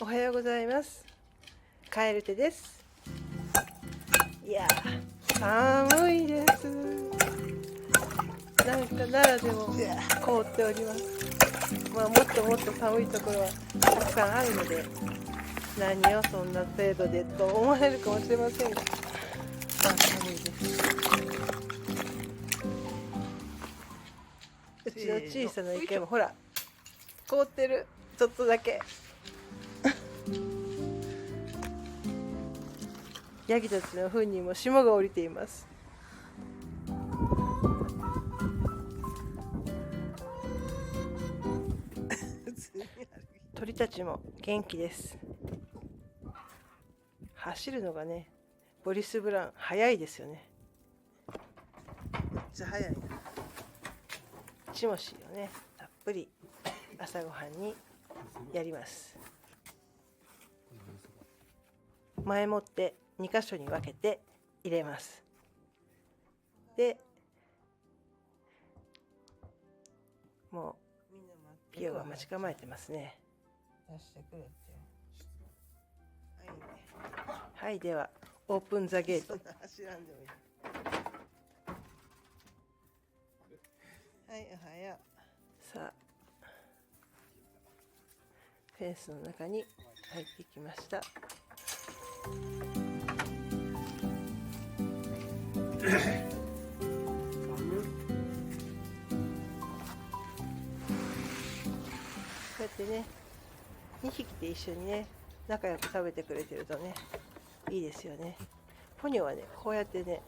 おはようございます。カエルテです。いや寒いです。なんか奈良でも凍っております。もっともっと寒いところはたくさんあるので、何をそんな程度でと思われるかもしれませんが、寒いです。うちの小さな池もほら凍ってる、ちょっとだけ。ヤギたちの糞にも霜が降りています。鳥たちも元気です。走るのがね、ボリス・ブラウン速いですよね。めっちゃ速いな。チモシーをね、たっぷり朝ごはんにやります。前もって2箇所に分けて入れます。で、もうピオが待ち構えてますね。出してくれって。はい、ではオープンザゲート。走らんでもいい。はい、おはよう。さあ、フェンスの中に入ってきました。こうやってね、2匹で一緒にね、仲良く食べてくれてるとね、いいですよね。ポニョはね、こうやってね、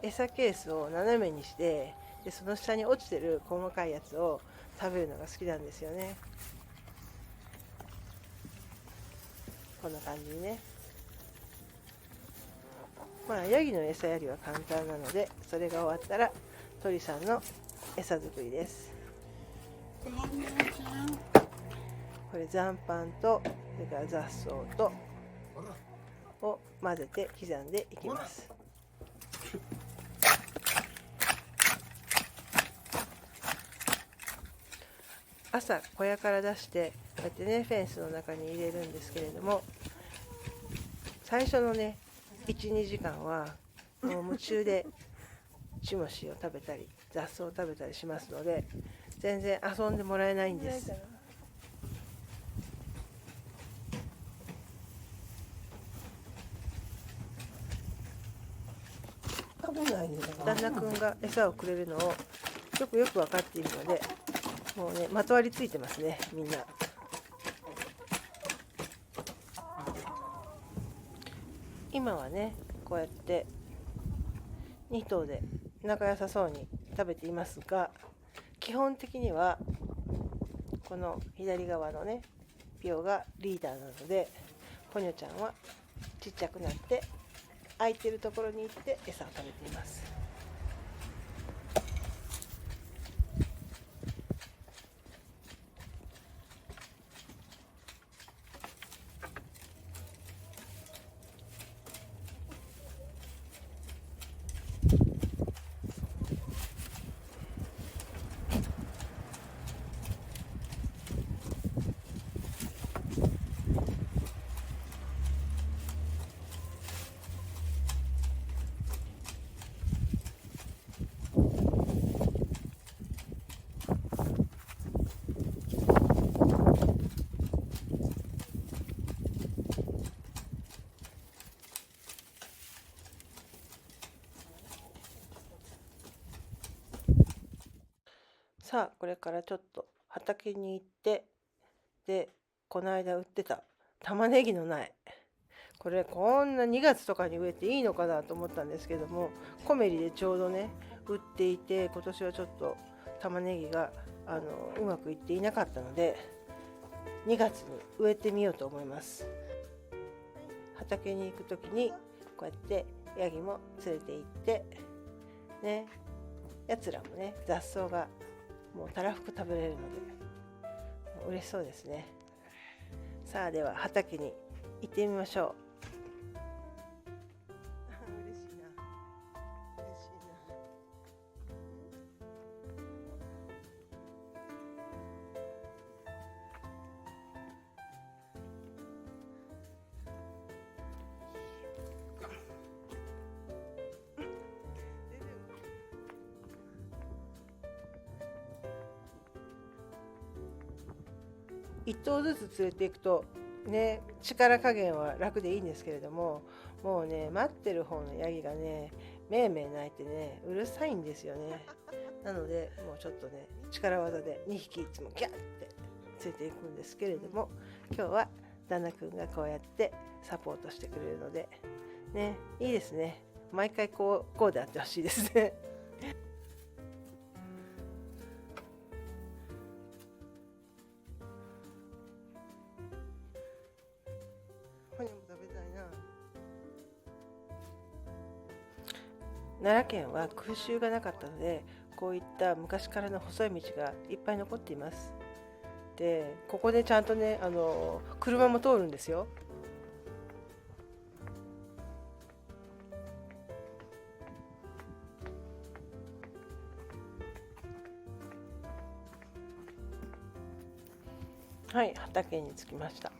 餌ケースを斜めにして、でその下に落ちてる細かいやつを食べるのが好きなんですよね。こんな感じにね。ヤギの餌やりは簡単なので、それが終わったら鳥さんの餌作りです。これ残飯と、それから雑草とを混ぜて刻んでいきます。朝小屋から出してこうやってね、フェンスの中に入れるんですけれども、最初のね 1,2 時間はもう夢中でチモシを食べたり雑草を食べたりしますので、全然遊んでもらえないんです。旦那くんが餌をくれるのをよく分かっているので、もうね、まとわりついてますね、みんな。今はね、こうやって2頭で仲良さそうに食べていますが、基本的にはこの左側のね、ピオがリーダーなので、ポニョちゃんはちっちゃくなって空いてるところに行って餌を食べています。さあ、これからちょっと畑に行って、でこの間売ってた玉ねぎの苗、これこんな2月とかに植えていいのかなと思ったんですけども、コメリでちょうどね売っていて、今年はちょっと玉ねぎがうまくいっていなかったので、2月に植えてみようと思います。畑に行く時にこうやってヤギも連れて行ってね、やつらもね、雑草がもうたらふく食べれるので嬉しそうですね。さあ、では畑に行ってみましょう。嬉しいな、嬉しいな。1頭ずつ連れていくとね、力加減は楽でいいんですけれども、もうね待ってる方のヤギがねめいめい鳴いてねうるさいんですよね。なのでもうちょっとね力技で2匹いつもギャッって連れていくんですけれども、今日は旦那くんがこうやってサポートしてくれるのでね、いいですね。毎回こうであってほしいですね。ポニョも食べたいな。奈良県は空襲がなかったので、こういった昔からの細い道がいっぱい残っています。で、ここでちゃんとね、車も通るんですよ。はい、畑に着きました。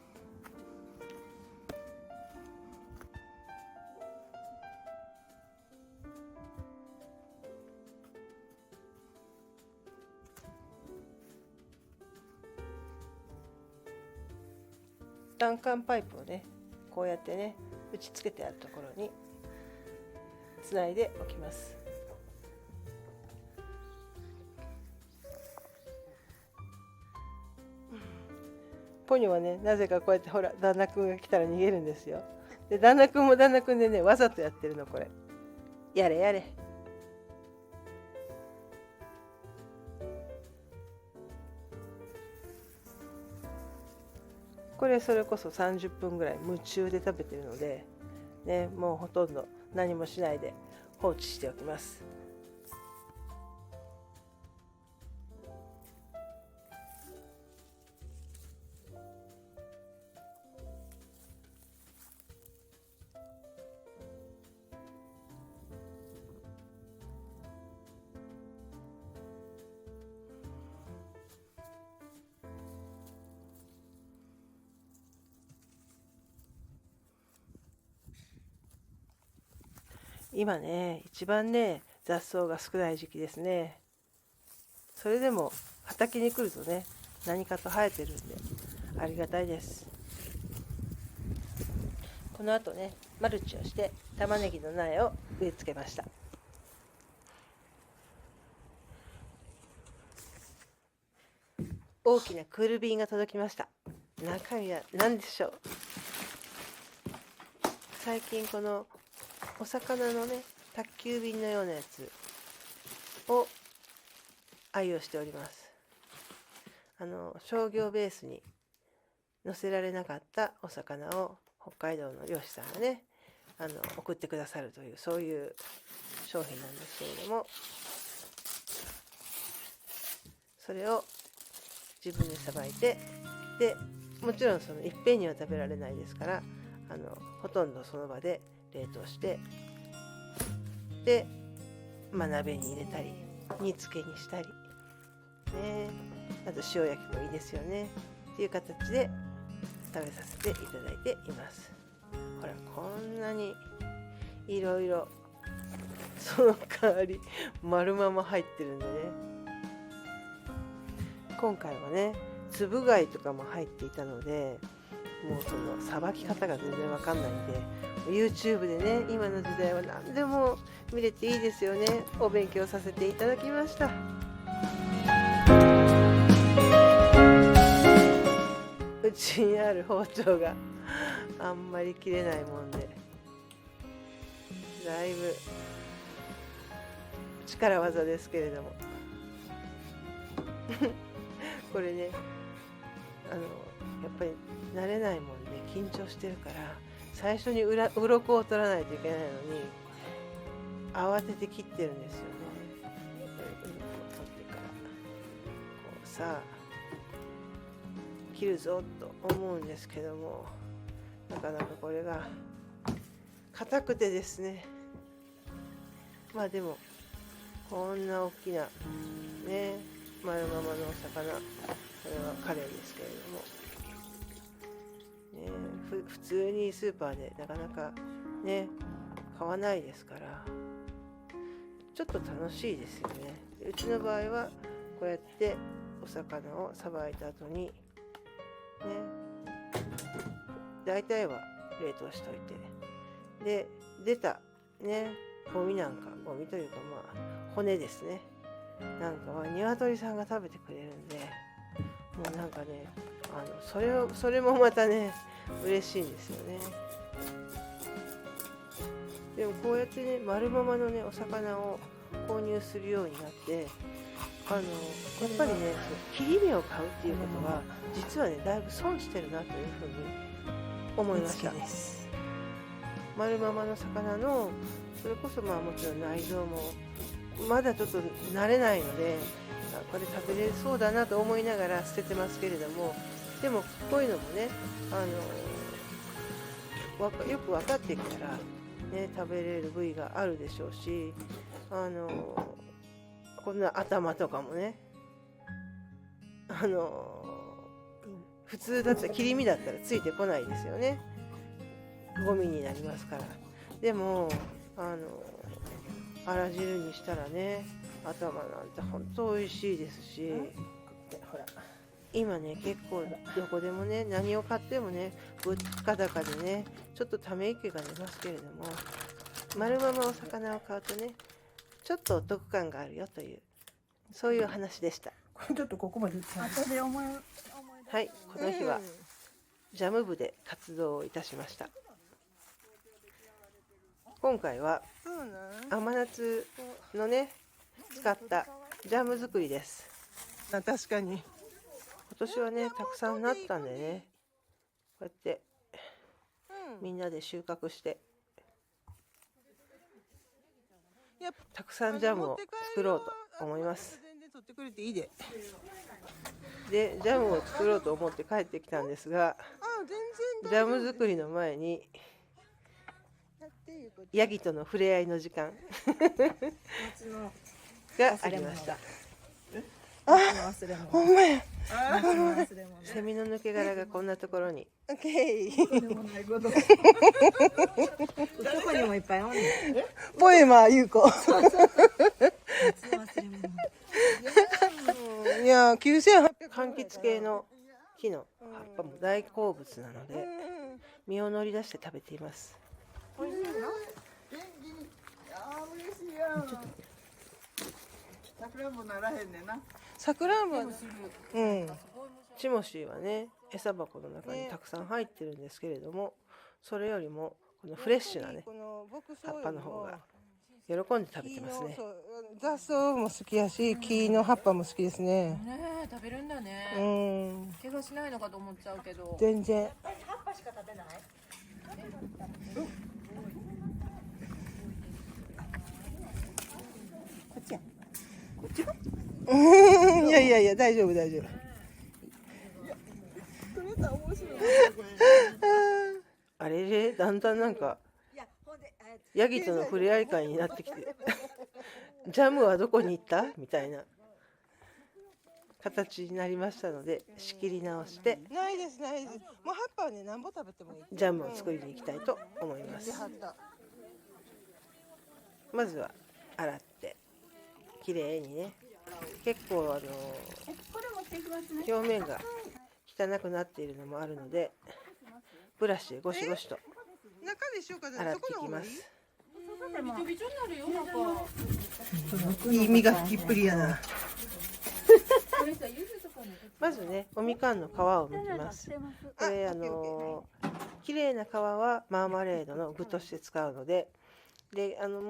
段間パイプをね、こうやってね打ち付けてあるところにつないでおきます。ポニョはね、なぜかこうやってほら旦那くんが来たら逃げるんですよ。で旦那くんも旦那くんでね、わざとやってるの。これやれやれ。これそれこそ30分ぐらい夢中で食べてるので、ね、もうほとんど何もしないで放置しておきます。今ね、一番ね雑草が少ない時期ですね。それでも畑に来るとね、何かと生えてるんでありがたいです。この後ね、マルチをして玉ねぎの苗を植え付けました。大きなクール便が届きました。中身は何でしょう。最近このお魚のね宅急便のようなやつを愛用しております。商業ベースに載せられなかったお魚を北海道の漁師さんがね送ってくださるという、そういう商品なんですけれども、それを自分でさばいて、でもちろんそのいっぺんには食べられないですから、ほとんどその場で冷凍して、で、鍋に入れたり煮付けにしたりね、あと塩焼きもいいですよねっていう形で食べさせていただいています。ほらこんなにいろいろその代わり丸まま入ってるんでね、今回はねつぶ貝とかも入っていたので、もうそのさばき方が全然わかんないんで、 YouTube でね今の時代は何でも見れていいですよね。お勉強させていただきました。うちにある包丁があんまり切れないもんで、だいぶ力技ですけれどもこれねやっぱり慣れないもんで緊張してるから、最初に鱗を取らないといけないのに慌てて切ってるんですよね。これ鱗を取ってからこうさ切るぞと思うんですけども、なかなかこれが硬くてですね、でもこんな大きなね丸ままのお魚、これはカレイですけれどもね、普通にスーパーでなかなかね買わないですから、ちょっと楽しいですよね。うちの場合はこうやってお魚をさばいた後に大体は冷凍しといて、で出たねゴミなんか、ゴミというか骨ですね、なんかは鶏さんが食べてくれるんで、もうなんかねそれもまたね嬉しいんですよね。でもこうやってね丸ママのねお魚を購入するようになって、やっぱりね切り身を買うっていうことは実はねだいぶ損してるなというふうに思いました。丸ママの魚のそれこそもちろん内臓もまだちょっと慣れないので、これ食べれそうだなと思いながら捨ててますけれども、でもこういうのもねよく分かってきたら、ね、食べれる部位があるでしょうし、こんな頭とかもね普通だったら切り身だったらついてこないですよね。ゴミになりますから。でもあら汁にしたらね頭なんて本当美味しいですし、ほら今ね結構どこでもね何を買ってもね物価高でねちょっとため息が出ますけれども、丸ママお魚を買うとねちょっとお得感があるよという、そういう話でした。ちょっとここまで後ではい、この日はジャム部で活動をいたしました。今回は甘夏のね使ったジャム作りです。確かに今年はねたくさんなったんでね、こうやってみんなで収穫してたくさんジャムを作ろうと思います。でジャムを作ろうと思って帰ってきたんですが、ジャム作りの前にヤギとの触れ合いの時間がありました。ほんまや。セミの抜け殻がこんなところに。オッケー。どこにもいっぱいあるね。ポエマーゆうこ。いや9800柑橘系の木の葉っぱも大好物なので身を乗り出して食べています。美味しいの？元気に。嬉しいよ。さくらんぼならへんねんな。さくらんぼ。チモシーはね餌箱の中にたくさん入ってるんですけれども、それよりもこのフレッシュなね葉っぱの方が喜んで食べてますね。雑草も好きやし、木の葉っぱも好きですね。ねえ、食べるんだね。怪我しないのかと思っちゃうけど。全然。葉っぱしか食べない？こっちや。こっちか？いやいやいや、大丈夫大丈夫。あれれだんだんなんかヤギとの触れ合い会になってきてジャムはどこに行ったみたいな形になりましたので、仕切り直してないですないです。もう葉っぱはね何本食べてもいい。ジャムを作りに行きたいと思います。まずは洗ってきれいにね、結構表面が汚くなっているのもあるのでブラシでゴシゴシと洗っていきます。いい磨きっぷりやな。まずねおみかんの皮を剥きます。これ綺麗な皮はマーマレードの具として使うので、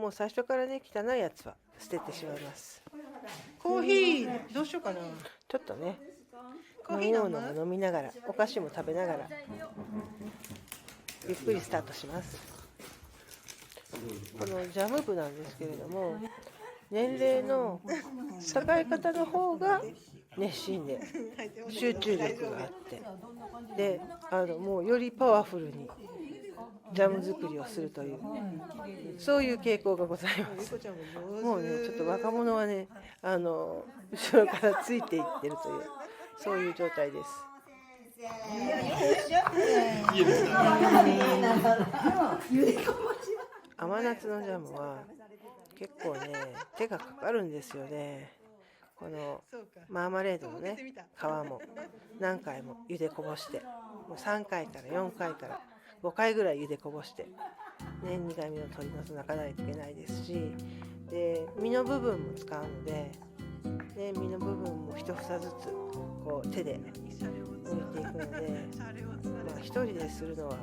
もう最初からね汚いやつは捨ててしまいます。コーヒーどうしようかな。ちょっとね飲み物も飲みながらお菓子も食べながらゆっくりスタートします。このジャム部なんですけれども、年齢の高い方の方が熱心で集中力があって、でもうよりパワフルにジャム作りをするという、そういう傾向がございます。もうねちょっと若者はね後ろからついていってるという、そういう状態です。甘夏のジャムは結構ね手がかかるんですよね。このそうか。マーマレードのねとぼけてみた皮も何回も茹でこぼして、もう3回から4回から5回ぐらい茹でこぼして、ね、苦みを取り除かないといけないですし、で身の部分も使うので、ね、身の部分も一房ずつこう手でシャレを抜いていくので、シャレをつまあ、一人でするのは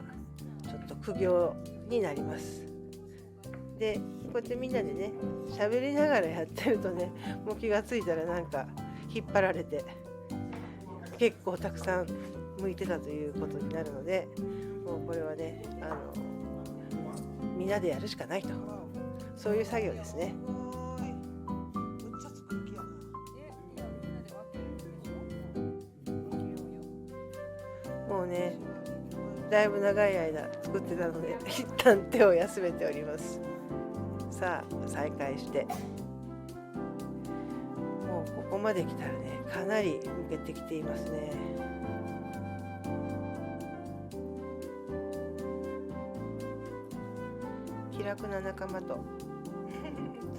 ちょっと苦行になります。でこうやってみんなでね喋りながらやってるとね、もう気がついたらなんか引っ張られて結構たくさん剥いてたということになるので、もうこれはねみんなでやるしかないと、そういう作業ですね。すごい。むっちゃ作る気やな。もうねだいぶ長い間作ってたので一旦手を休めております。さあ再開して、もうここまで来たらねかなりむけてきていますね。気楽な仲間とこ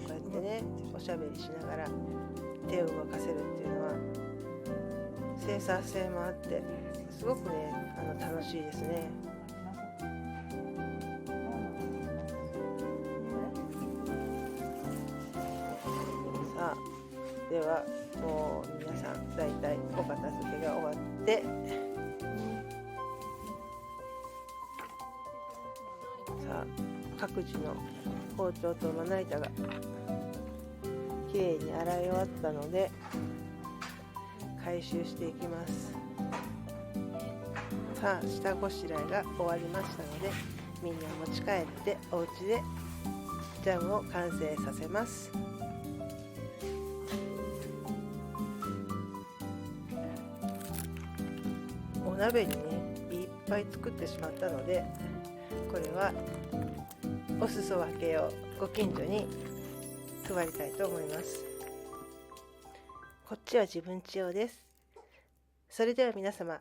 うやってねおしゃべりしながら手を動かせるっていうのは生産性もあってすごくね楽しいですね。さあではもう皆さんだいたいお片付けが終わって、さあ各自の包丁とまな板がきれいに洗い終わったので回収していきます。さあ下ごしらえが終わりましたので、みんな持ち帰ってお家でジャムを完成させます。お鍋にねいっぱい作ってしまったので、これはお裾分けをご近所に配りたいと思います。こっちは自分家用です。それでは皆様、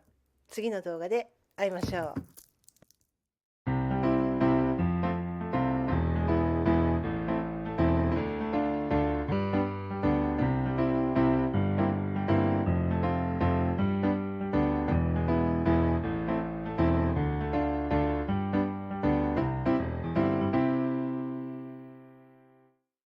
次の動画で会いましょう。